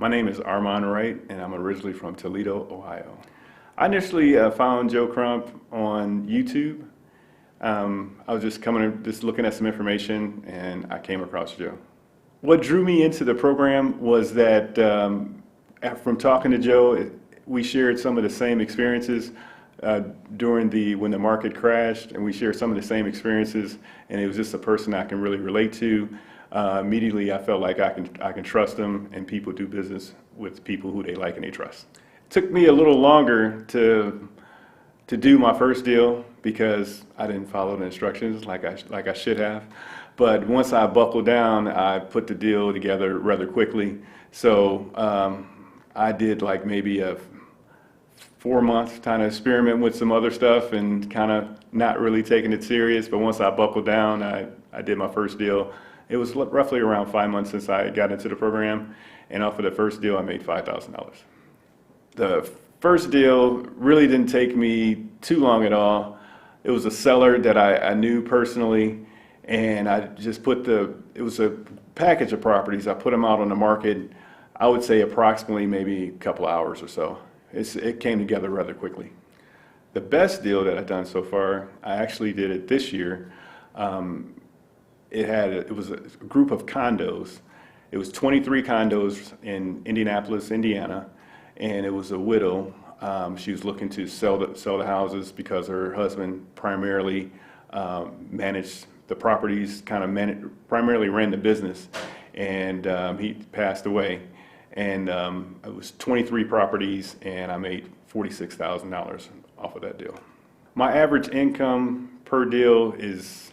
My name is Armand Wright, and I'm originally from Toledo, Ohio. I initially found Joe Crump on YouTube. I was just looking at some information, and I came across Joe. What drew me into the program was that from talking to Joe, we shared some of the same experiences when the market crashed, and we shared some of the same experiences, and it was just a person I can really relate to. Immediately, I felt like I can trust them, and people do business with people who they like and they trust. It took me a little longer to do my first deal because I didn't follow the instructions like I should have. But once I buckled down, I put the deal together rather quickly. So I did like maybe a 4 month kind of experiment with some other stuff and kind of not really taking it serious. But once I buckled down, I did my first deal. It was roughly around 5 months since I got into the program, and off of the first deal, I made $5,000. The first deal really didn't take me too long at all. It was a seller that I knew personally, and I just it was a package of properties. I put them out on the market, I would say approximately maybe a couple hours or so. It came together rather quickly. The best deal that I've done so far, I actually did it this year. It was a group of condos. It was 23 condos in Indianapolis, Indiana, and it was a widow. She was looking to sell the houses because her husband primarily managed the properties, primarily ran the business, and he passed away. And it was 23 properties, and I made $46,000 off of that deal. My average income per deal is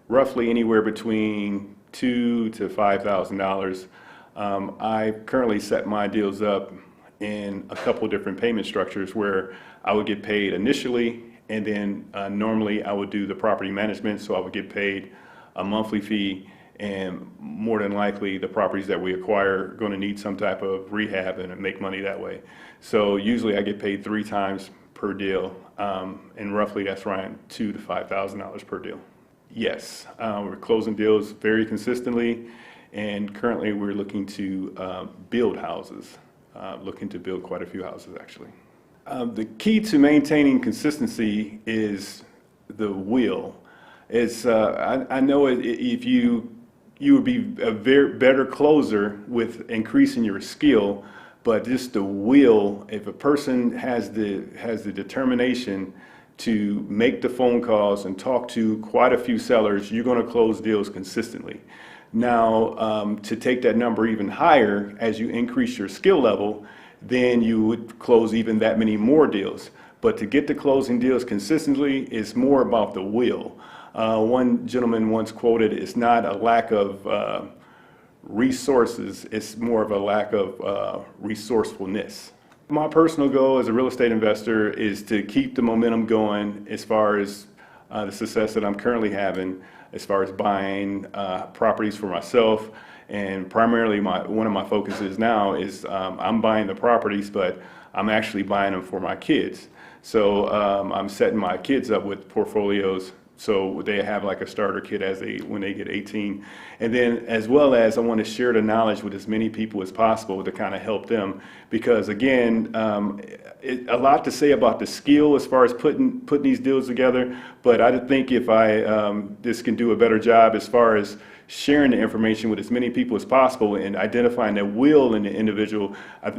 roughly anywhere between $2,000 to $5,000. I currently set my deals up in a couple different payment structures where I would get paid initially, and then normally I would do the property management, so I would get paid a monthly fee, and more than likely the properties that we acquire are going to need some type of rehab and make money that way. So usually I get paid 3 times per deal, and roughly that's around $2,000 to $5,000 per deal. Yes, we're closing deals very consistently, and currently we're looking to build houses, looking to build quite a few houses actually. The key to maintaining consistency is the will. I know if you would be a better closer with increasing your skill, but just the will, if a person has the determination to make the phone calls and talk to quite a few sellers, you're going to close deals consistently. Now, to take that number even higher, as you increase your skill level, then you would close even that many more deals. But to get to closing deals consistently, it's more about the will. One gentleman once quoted, "It's not a lack of resources, it's more of a lack of resourcefulness." My personal goal as a real estate investor is to keep the momentum going as far as the success that I'm currently having, as far as buying properties for myself. And primarily one of my focuses now is I'm buying the properties, but I'm actually buying them for my kids. So I'm setting my kids up with portfolios so they have like a starter kit when they get 18. And then as well as I want to share the knowledge with as many people as possible to kind of help them. Because again, a lot to say about the skill as far as putting these deals together, but I think if I just can do a better job as far as sharing the information with as many people as possible and identifying that will in the individual,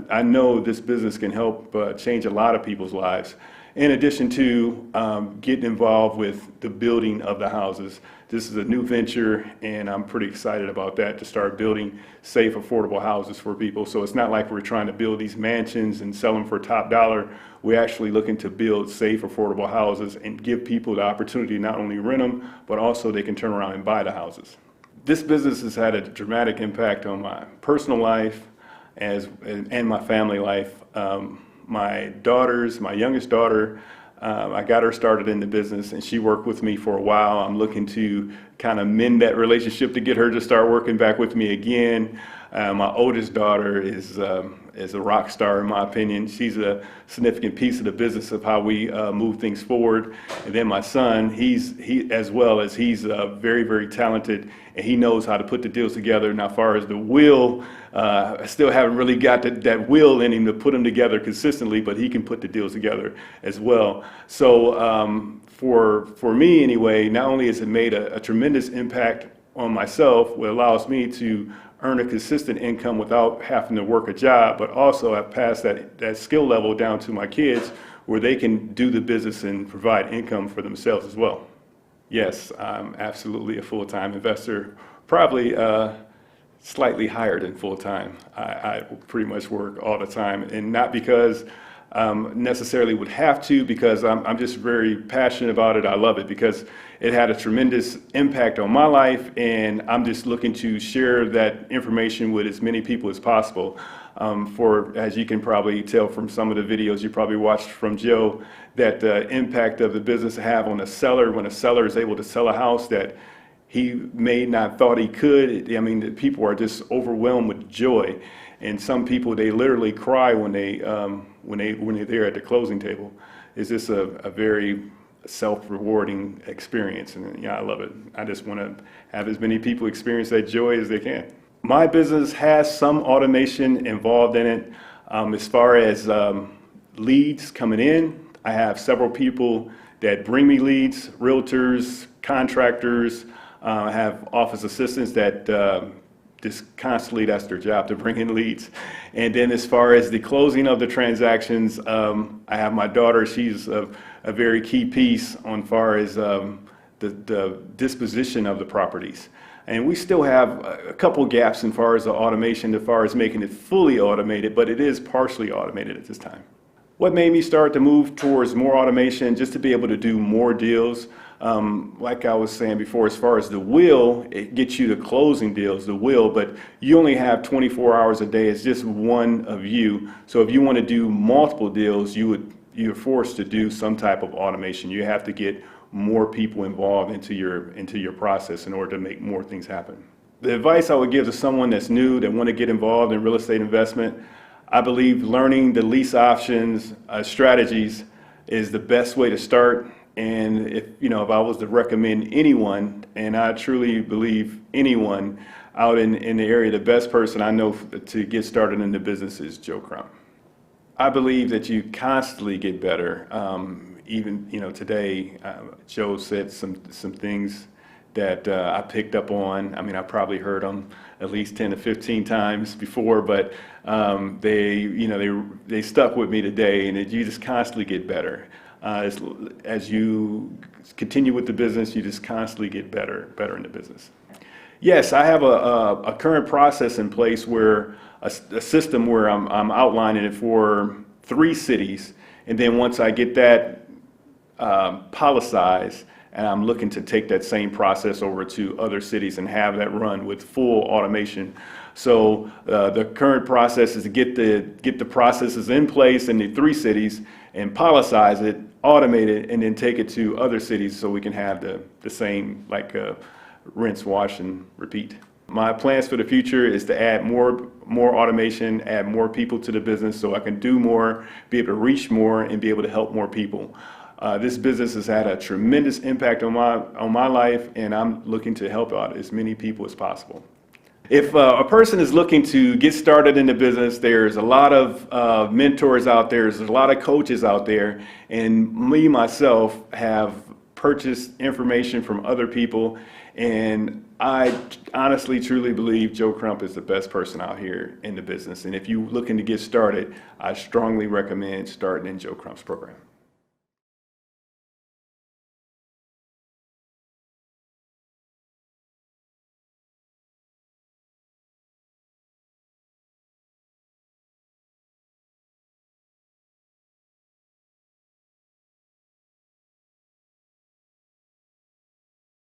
I know this business can help change a lot of people's lives. In addition to getting involved with the building of the houses. This is a new venture, and I'm pretty excited about that, to start building safe, affordable houses for people. So it's not like we're trying to build these mansions and sell them for top dollar. We're actually looking to build safe, affordable houses and give people the opportunity to not only rent them, but also they can turn around and buy the houses. This business has had a dramatic impact on my personal life and my family life. My youngest daughter, I got her started in the business, and she worked with me for a while. I'm looking to kind of mend that relationship to get her to start working back with me again. My oldest daughter is is a rock star in my opinion. She's a significant piece of the business of how we move things forward. And then my son, he's very, very talented, and he knows how to put the deals together. Now, as far as the will, I still haven't really got that will in him to put them together consistently, but he can put the deals together as well. So for me anyway, not only has it made a tremendous impact on myself, what allows me to earn a consistent income without having to work a job, but also I've passed that skill level down to my kids where they can do the business and provide income for themselves as well. Yes, I'm absolutely a full-time investor, probably slightly higher than full-time. I pretty much work all the time, and not because necessarily would have to, because I'm just very passionate about it. I love it because it had a tremendous impact on my life, and I'm just looking to share that information with as many people as possible. As you can probably tell from some of the videos you probably watched from Joe, that the impact of the business have on a seller, when a seller is able to sell a house that he may not thought he could. I mean, the people are just overwhelmed with joy. And some people, they literally cry when they're there at the closing table. It's just a very self-rewarding experience, and yeah, I love it. I just want to have as many people experience that joy as they can. My business has some automation involved in it. As far as leads coming in, I have several people that bring me leads, realtors, contractors. I have office assistants that just constantly, that's their job, to bring in leads. And then as far as the closing of the transactions, I have my daughter. She's a very key piece on far as the disposition of the properties. And we still have a couple gaps as far as the automation, as far as making it fully automated, but it is partially automated at this time. What made me start to move towards more automation, just to be able to do more deals. Like I was saying before, as far as the will, it gets you to closing deals, the will, but you only have 24 hours a day. It's just one of you. So if you want to do multiple deals, you're forced to do some type of automation. You have to get more people involved into your process in order to make more things happen. The advice I would give to someone that's new, that want to get involved in real estate investment, I believe learning the lease options strategies is the best way to start. And if I was to recommend anyone, and I truly believe anyone out in the area, the best person I know to get started in the business is Joe Crump. I believe that you constantly get better. Even today, Joe said some things that I picked up on. I mean, I probably heard them at least 10 to 15 times before, but they stuck with me today, and you just constantly get better. As you continue with the business, you just constantly get better in the business. Yes, I have a current process in place where a system where I'm outlining it for 3 cities, and then once I get that policized, and I'm looking to take that same process over to other cities and have that run with full automation. So the current process is to get the processes in place in the 3 cities and policize it, automate it, and then take it to other cities so we can have the same, like rinse, wash, and repeat. My plans for the future is to add more automation, add more people to the business so I can do more, be able to reach more, and be able to help more people. This business has had a tremendous impact on my life, and I'm looking to help out as many people as possible. If a person is looking to get started in the business, there's a lot of mentors out there, there's a lot of coaches out there, and me, myself, have purchased information from other people, and I honestly, truly believe Joe Crump is the best person out here in the business. And if you're looking to get started, I strongly recommend starting in Joe Crump's program.